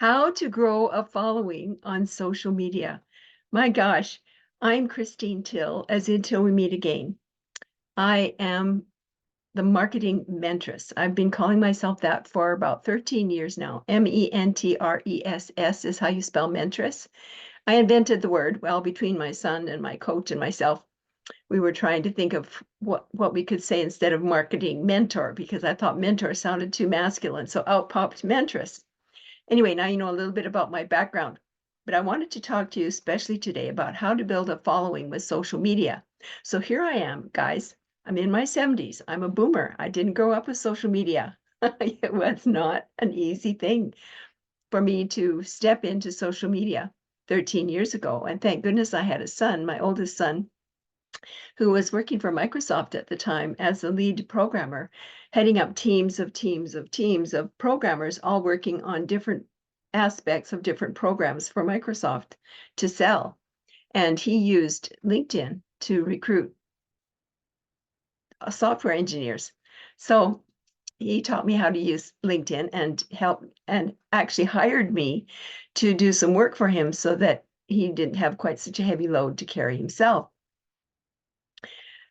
How to grow a following on social media. My gosh, I'm Christine Till, as until we meet again. I am the marketing mentress. I've been calling myself that for about 13 years now. Mentress is how you spell mentress. I invented the word, well, between my son and my coach and myself. We were trying to think of what we could say instead of marketing mentor, because I thought mentor sounded too masculine. So out popped mentress. Anyway, now you know a little bit about my background, but I wanted to talk to you especially today about how to build a following with social media. So here I am, guys. I'm in my 70s. I'm a boomer. I didn't grow up with social media. It was not an easy thing for me to step into social media 13 years ago. And thank goodness I had a son, my oldest son, who was working for Microsoft at the time as the lead programmer, heading up teams of programmers, all working on different aspects of different programs for Microsoft to sell. And he used LinkedIn to recruit software engineers. So he taught me how to use LinkedIn and helped and actually hired me to do some work for him so that he didn't have quite such a heavy load to carry himself.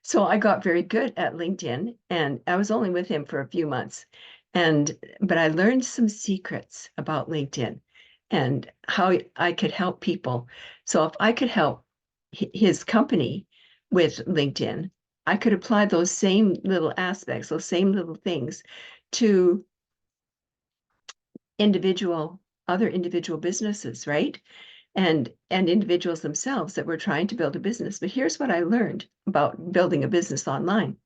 So I got very good at LinkedIn, and I was only with him for a few months. But I learned some secrets about LinkedIn and how I could help people. So if I could help his company with LinkedIn, I could apply those same little aspects, those same little things to other individual businesses, right? And individuals themselves that were trying to build a business. But here's what I learned about building a business online.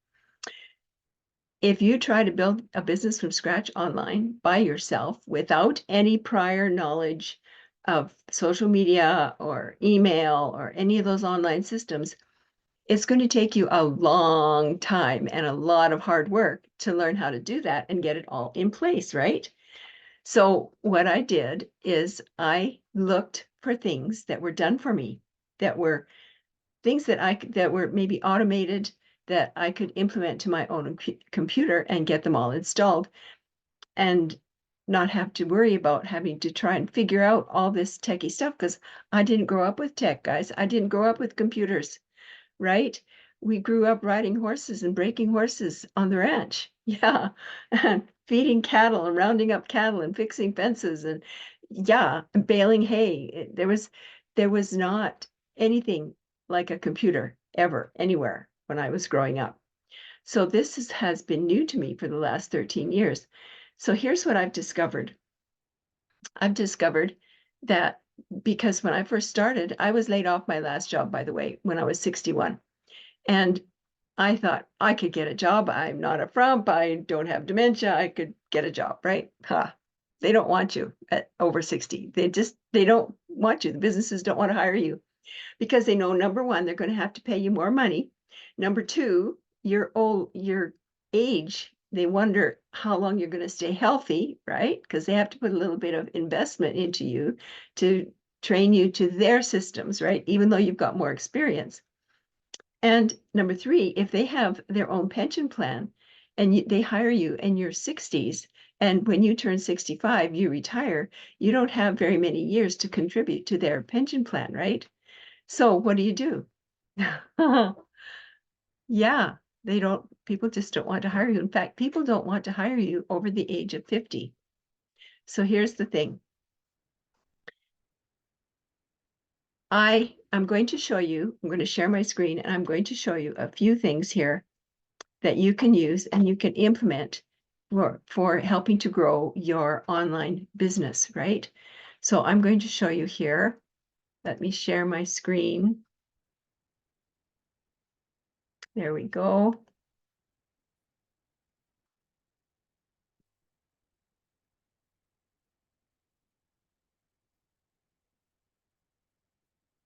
If you try to build a business from scratch online by yourself without any prior knowledge of social media or email or any of those online systems, it's going to take you a long time and a lot of hard work to learn how to do that and get it all in place, right? So what I did is I looked for things that were done for me, that were things that were maybe automated, that I could implement to my own computer and get them all installed and not have to worry about having to try and figure out all this techie stuff, because I didn't grow up with tech, guys. I didn't grow up with computers, right? We grew up riding horses and breaking horses on the ranch. Yeah. And feeding cattle and rounding up cattle and fixing fences and yeah, and baling hay. There was not anything like a computer ever anywhere when I was growing up. So has been new to me for the last 13 years. So here's what I've discovered. I've discovered that because when I first started, I was laid off my last job, by the way, when I was 61. And I thought I could get a job. I'm not a frump. I don't have dementia. I could get a job, right? They don't want you at over 60. They don't want you. The businesses don't want to hire you because they know, number one, they're going to have to pay you more money. Number two, your age, they wonder how long you're going to stay healthy, right? Because they have to put a little bit of investment into you to train you to their systems, right? Even though you've got more experience. And number three, if they have their own pension plan and they hire you in your 60s, and when you turn 65, you retire, you don't have very many years to contribute to their pension plan, right? So what do? Yeah, people just don't want to hire you. In fact, people don't want to hire you over the age of 50. So here's the thing. I'm going to show you, I'm going to share my screen and I'm going to show you a few things here that you can use and you can implement for helping to grow your online business, right? So I'm going to show you here. Let me share my screen. There we go.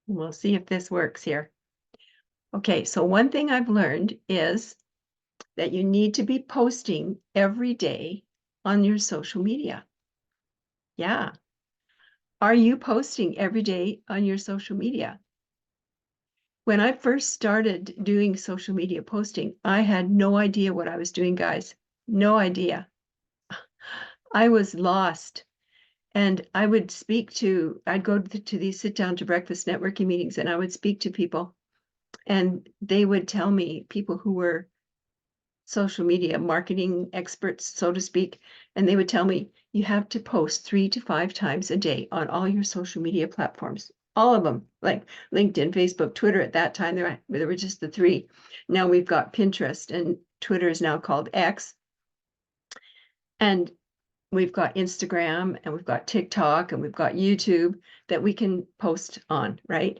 We'll see if this works here. Okay, so one thing I've learned is that you need to be posting every day on your social media. Yeah. Are you posting every day on your social media? When I first started doing social media posting, I had no idea what I was doing, guys. No idea. I was lost. And I would I'd go to these sit down to breakfast networking meetings, and I would speak to people, and they would tell me, people who were social media marketing experts, so to speak, and they would tell me, you have to post 3 to 5 times a day on all your social media platforms, all of them, like LinkedIn, Facebook, Twitter. At that time, there were just the 3. Now we've got Pinterest, and Twitter is now called X. And we've got Instagram, and we've got TikTok, and we've got YouTube that we can post on, right?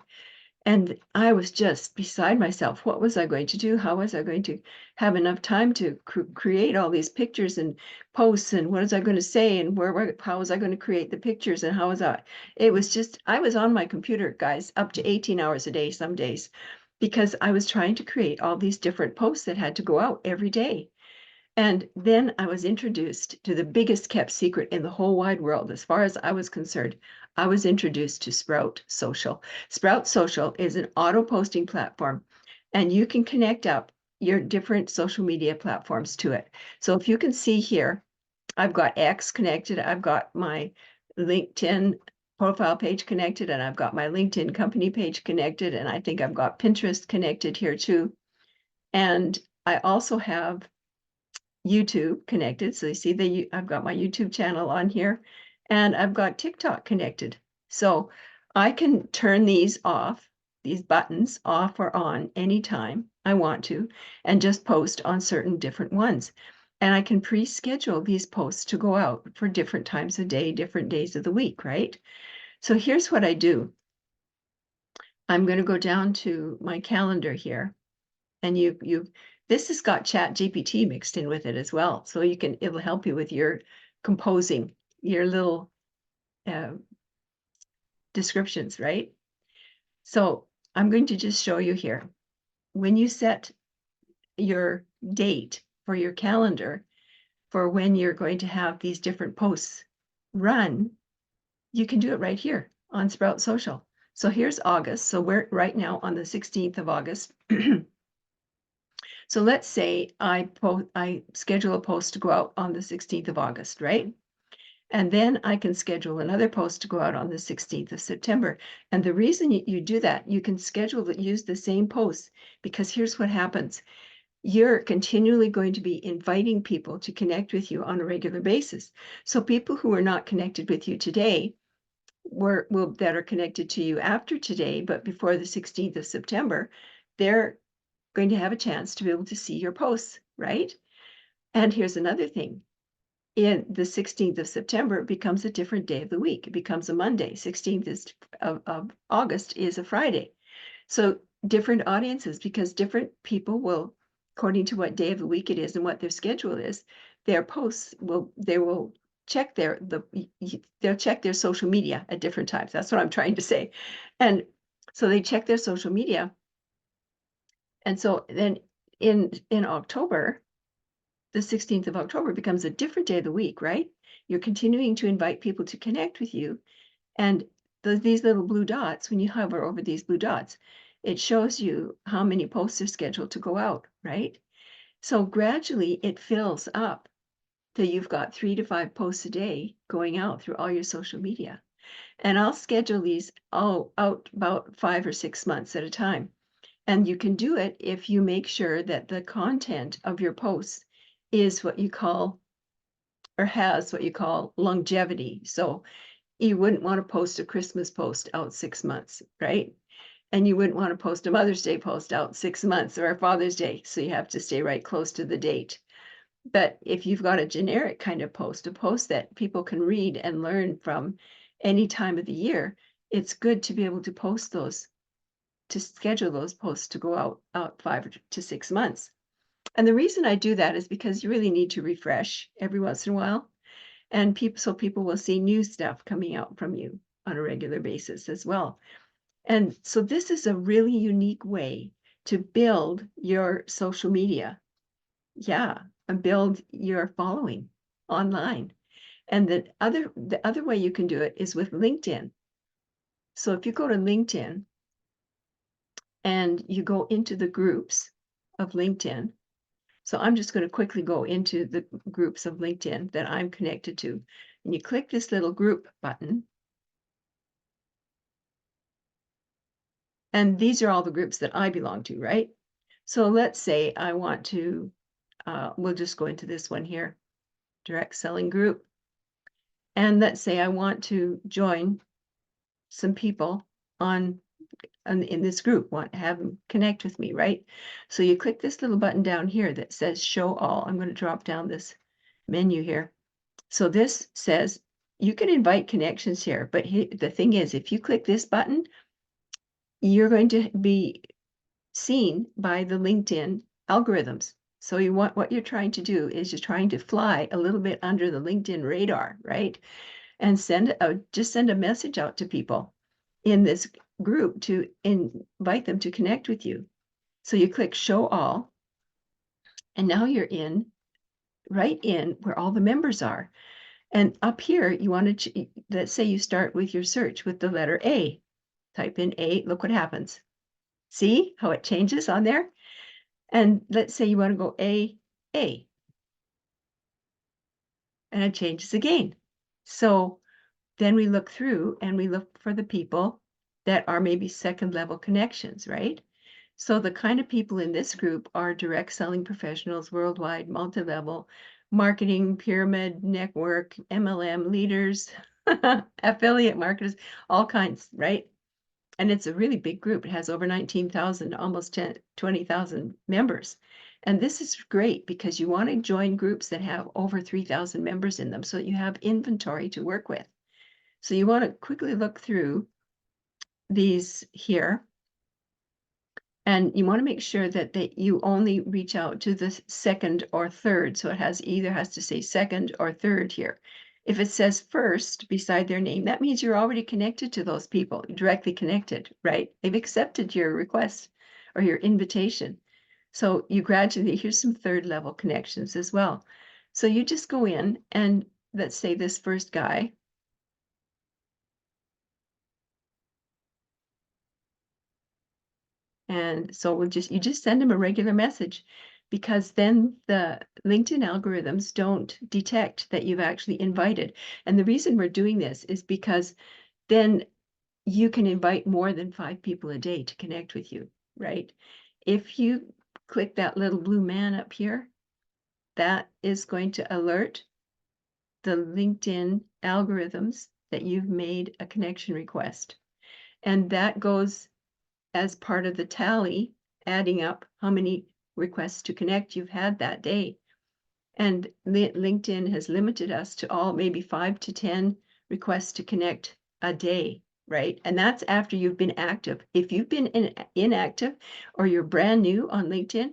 And I was just beside myself. What was I going to do? How was I going to have enough time to create all these pictures and posts? And what was I going to say? And how was I going to create the pictures? And how was I? It was just, I was on my computer, guys, up to 18 hours a day some days, because I was trying to create all these different posts that had to go out every day. And then I was introduced to the biggest kept secret in the whole wide world, as far as I was concerned. I was introduced to Sprout Social. Sprout Social is an auto posting platform, and you can connect up your different social media platforms to it. So if you can see here, I've got X connected, I've got my LinkedIn profile page connected, and I've got my LinkedIn company page connected, and I think I've got Pinterest connected here too. And I also have YouTube connected. So you see I've got my YouTube channel on here, and I've got TikTok connected. So I can turn these buttons off or on anytime I want to, and just post on certain different ones. And I can pre-schedule these posts to go out for different times of day, different days of the week, right? So here's what I do. I'm going to go down to my calendar here, and this has got Chat GPT mixed in with it as well. So it'll help you with your composing, your little descriptions, right? So I'm going to just show you here. When you set your date for your calendar for when you're going to have these different posts run, you can do it right here on Sprout Social. So here's August. So we're right now on the 16th of August. So let's say I schedule a post to go out on the 16th of August, right? And then I can schedule another post to go out on the 16th of September. And the reason you do that, you can use the same posts, because here's what happens. You're continually going to be inviting people to connect with you on a regular basis. So people who are not connected with you today that are connected to you after today, but before the 16th of September, they're going to have a chance to be able to see your posts, right? And here's another thing. In the 16th of September, it becomes a different day of the week. It becomes a Monday. 16th of August is a Friday. So different audiences, because different people will, according to what day of the week it is and what their schedule is, their posts they'll check they'll check their social media at different times. That's what I'm trying to say. And so they check their social media. And so then in October, the 16th of October becomes a different day of the week, right? You're continuing to invite people to connect with you. And these little blue dots, when you hover over these blue dots, it shows you how many posts are scheduled to go out, right? So gradually it fills up till you've got 3 to 5 posts a day going out through all your social media. And I'll schedule these all out about 5 or 6 months at a time. And you can do it if you make sure that the content of your posts is what you call, or has what you call, longevity. So you wouldn't want to post a Christmas post out 6 months, right? And you wouldn't want to post a Mother's Day post out 6 months, or a Father's Day. So you have to stay right close to the date. But if you've got a generic kind of post, a post that people can read and learn from any time of the year, it's good to be able to post those, to schedule those posts to go out 5 to 6 months. And the reason I do that is because you really need to refresh every once in a while. And people will see new stuff coming out from you on a regular basis as well. And so this is a really unique way to build your social media. Yeah, and build your following online. And the other way you can do it is with LinkedIn. So if you go to LinkedIn and you go into the groups of LinkedIn, So I'm just going to quickly go into the groups of LinkedIn that I'm connected to. And you click this little group button. And these are all the groups that I belong to, right? So let's say I want to, we'll just go into this one here, direct selling group. And let's say I want to join some people in this group, want to have them connect with me, right? So you click this little button down here that says show all. I'm going to drop down this menu here. So this says you can invite connections here, but the thing is, if you click this button, you're going to be seen by the LinkedIn algorithms. So what you're trying to do is you're trying to fly a little bit under the LinkedIn radar, right? And just send a message out to people in this group to invite them to connect with you. So you click show all, and now you're right in where all the members are. And up here, you want to, let's say you start with your search with the letter A. Type in A, look what happens. See how it changes on there? And let's say you want to go A, and it changes again. So then we look through and we look for the people that are maybe second level connections, right? So the kind of people in this group are direct selling professionals worldwide, multi-level, marketing, pyramid, network, MLM leaders, affiliate marketers, all kinds, right? And it's a really big group. It has over 19,000, almost 20,000 members. And this is great because you want to join groups that have over 3,000 members in them so that you have inventory to work with. So you want to quickly look through these here. And you want to make sure that you only reach out to the second or third. So it either has to say second or third here. If it says first beside their name, that means you're already connected to those people, directly connected, right? They've accepted your request or your invitation. So you gradually, here's some third level connections as well. So you just go in and let's say this first guy, and so you just send them a regular message, because then the LinkedIn algorithms don't detect that you've actually invited. And the reason we're doing this is because then you can invite more than 5 people a day to connect with you, right? If you click that little blue man up here, that is going to alert the LinkedIn algorithms that you've made a connection request. And that goes as part of the tally, adding up how many requests to connect you've had that day. And LinkedIn has limited us to all maybe 5 to 10 requests to connect a day, right? And that's after you've been active. If you've been inactive or you're brand new on LinkedIn,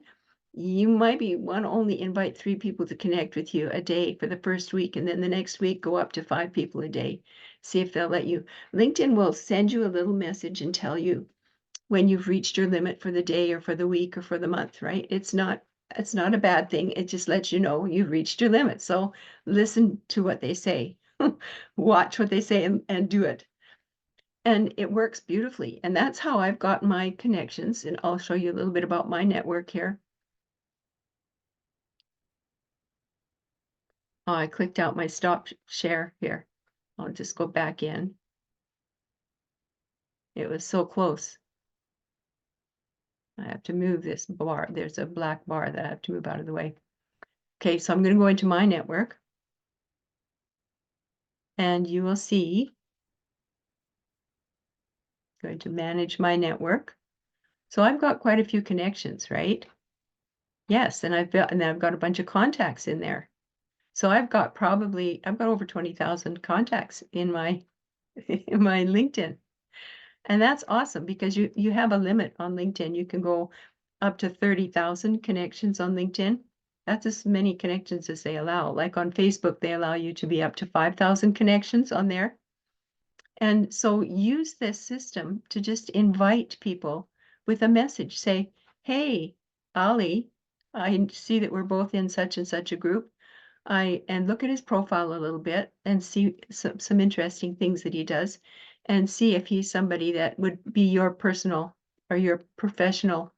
you might want to only invite 3 people to connect with you a day for the first week, and then the next week go up to 5 people a day. See if they'll let you. LinkedIn will send you a little message and tell you when you've reached your limit for the day or for the week or for the month, right? It's not a bad thing. It just lets you know you've reached your limit. So listen to what they say, watch what they say and do it. And it works beautifully. And that's how I've got my connections. And I'll show you a little bit about my network here. Oh, I clicked out my stop share here. I'll just go back in. It was so close. I have to move this bar. There's a black bar that I have to move out of the way. Okay, so I'm going to go into my network. And you will see, I'm going to manage my network. So I've got quite a few connections, right? Yes, and I've got a bunch of contacts in there. So I've got over 20,000 contacts in my in my LinkedIn. And that's awesome because you have a limit on LinkedIn. You can go up to 30,000 connections on LinkedIn. That's as many connections as they allow. Like on Facebook, they allow you to be up to 5,000 connections on there. And so use this system to just invite people with a message. Say, hey, Ali, I see that we're both in such and such a group. And look at his profile a little bit and see some interesting things that he does, and see if he's somebody that would be your personal or your professional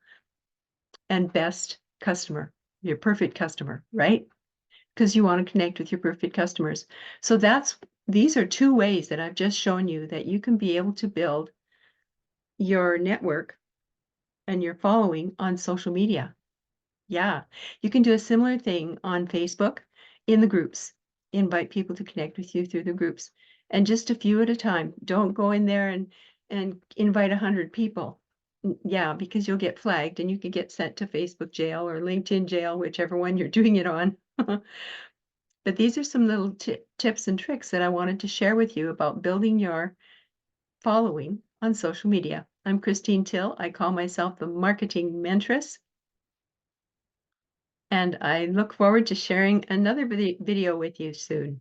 and best customer. your perfect customer, right? Because you want to connect with your perfect customers. So these are two ways that I've just shown you that you can be able to build your network and your following on social media. Yeah, you can do a similar thing on Facebook in the groups. Invite people to connect with you through the groups, and just a few at a time. Don't go in there and invite 100 people. Yeah, because you'll get flagged and you could get sent to Facebook jail or LinkedIn jail, whichever one you're doing it on. But these are some little tips and tricks that I wanted to share with you about building your following on social media. I'm Christine Till. I call myself the marketing mentress. And I look forward to sharing another video with you soon.